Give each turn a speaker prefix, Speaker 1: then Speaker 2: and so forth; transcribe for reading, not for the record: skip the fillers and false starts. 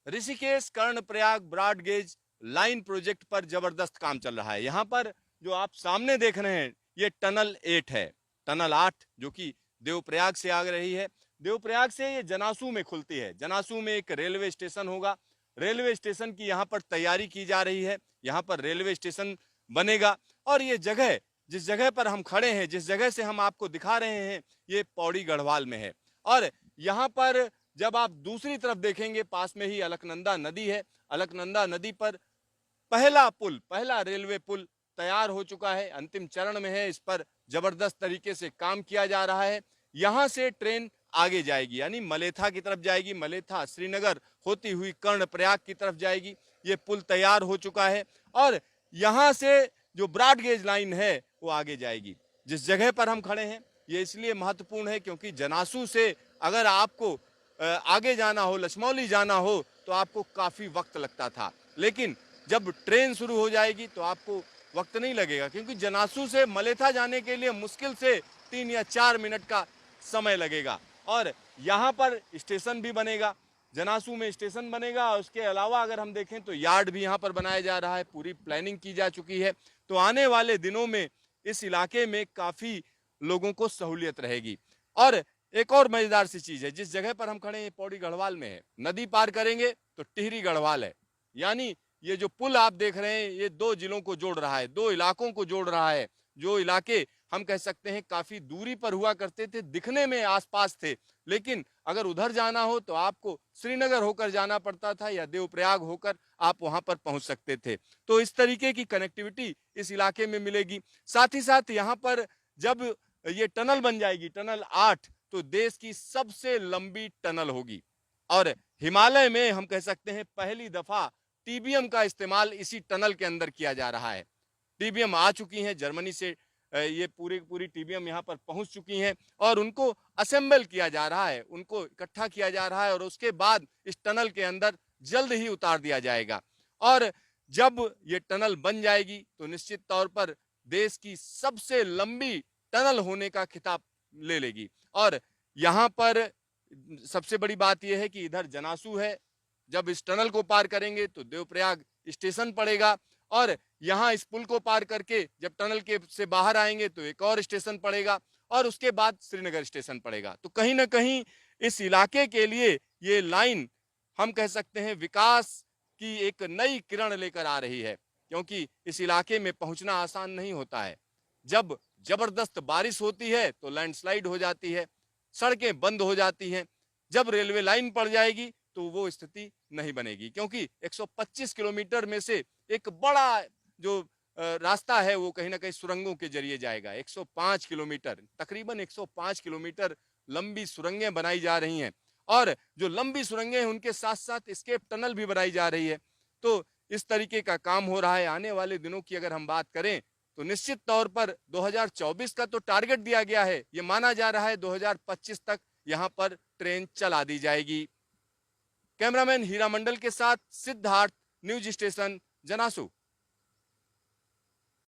Speaker 1: Rishikesh Karnaprayag broad gauge line project पर जबरदस्त काम चल रहा है। यहाँ पर जो आप सामने देख रहे हैं ये टनल 8 है। टनल 8 जो कि देवप्रयाग से आ रही है। देवप्रयाग से ये जनासू में खुलती है। जनासू में एक रेलवे स्टेशन होगा। रेलवे स्टेशन की यहाँ पर तैयारी की जा रही है। यहाँ पर रेलवे स्टेशन बनेगा और ये जगह जिस जगह पर हम खड़े हैं, जिस जगह से हम आपको दिखा रहे हैं, ये पौड़ी गढ़वाल में है। और यहाँ पर जब आप दूसरी तरफ देखेंगे पास में ही अलकनंदा नदी है। अलकनंदा नदी पर पहला रेलवे पुल तैयार हो चुका है, अंतिम चरण में है। इस पर जबरदस्त तरीके से काम किया जा रहा है। यहां से ट्रेन आगे जाएगी, यानी मलेथा की तरफ जाएगी। मलेथा श्रीनगर होती हुई कर्णप्रयाग की तरफ जाएगी। ये पुल तैयार हो चुका है और यहां से जो ब्रॉड गेज लाइन है वो आगे जाएगी। जिस जगह पर हम खड़े हैं ये इसलिए महत्वपूर्ण है क्योंकि जनासू से अगर आपको आगे जाना हो, लछमौली जाना हो, तो आपको काफी वक्त लगता था। लेकिन जब ट्रेन शुरू हो जाएगी तो आपको वक्त नहीं लगेगा, क्योंकि जनासू से मलेथा जाने के लिए मुश्किल से 3 या 4 मिनट का समय लगेगा। और यहाँ पर स्टेशन भी बनेगा, जनासू में स्टेशन बनेगा। और उसके अलावा अगर हम देखें तो यार्ड भी यहाँ पर बनाया जा रहा है, पूरी प्लानिंग की जा चुकी है। तो आने वाले दिनों में इस इलाके में काफी लोगों को सहूलियत रहेगी। और एक और मजेदार सी चीज है, जिस जगह पर हम खड़े हैं पौड़ी गढ़वाल में है। नदी पार करेंगे तो टिहरी गढ़वाल है, यानी ये जो पुल आप देख रहे हैं ये 2 जिलों को जोड़ रहा है, 2 इलाकों को जोड़ रहा है। जो इलाके हम कह सकते हैं काफी दूरी पर हुआ करते थे, दिखने में आसपास थे, लेकिन अगर उधर जाना हो तो आपको श्रीनगर होकर जाना पड़ता था या देवप्रयाग होकर आप वहां पर पहुंच सकते थे। तो इस तरीके की कनेक्टिविटी इस इलाके में मिलेगी। साथ ही साथ यहाँ पर जब ये टनल बन जाएगी, टनल 8, तो देश की सबसे लंबी टनल होगी। और हिमालय में हम कह सकते हैं पहली दफा टीबीएम का इस्तेमाल इसी टनल के अंदर किया जा रहा है। टीबीएम आ चुकी हैं जर्मनी से, ये पूरी टीबीएम यहाँ पर पहुंच चुकी हैं और उनको असेंबल किया जा रहा है, उनको इकट्ठा किया जा रहा है और उसके बाद इस टनल के अंदर जल्द ही उतार दिया जाएगा। और जब ये टनल बन जाएगी तो निश्चित तौर पर देश की सबसे लंबी टनल होने का खिताब ले लेगी। और यहाँ पर सबसे बड़ी बात यह है कि इधर जनासू है, जब इस टनल को पार करेंगे तो देवप्रयाग स्टेशन पड़ेगा और यहाँ इस पुल को पार करके जब टनल के से बाहर आएंगे तो एक और स्टेशन पड़ेगा और उसके बाद श्रीनगर स्टेशन पड़ेगा। तो कहीं ना कहीं इस इलाके के लिए ये लाइन हम कह सकते हैं विकास की एक नई किरण लेकर आ रही है, क्योंकि इस इलाके में पहुंचना आसान नहीं होता है। जब जबरदस्त बारिश होती है तो लैंडस्लाइड हो जाती है, सड़कें बंद हो जाती हैं। जब रेलवे लाइन पड़ जाएगी तो वो स्थिति नहीं बनेगी, क्योंकि 125 किलोमीटर में से एक बड़ा जो रास्ता है वो कहीं ना कहीं सुरंगों के जरिए जाएगा। 105 किलोमीटर, तकरीबन 105 किलोमीटर लंबी सुरंगें बनाई जा रही हैं और जो लंबी सुरंगें हैं उनके साथ साथ एस्केप टनल भी बनाई जा रही है। तो इस तरीके का काम हो रहा है। आने वाले दिनों की अगर हम बात करें तो निश्चित तौर पर 2024 का तो टारगेट दिया गया है, ये माना जा रहा है 2025 तक यहां पर ट्रेन चला दी जाएगी। कैमरामैन हीरा मंडल के साथ सिद्धार्थ, न्यूज स्टेशन जनासू।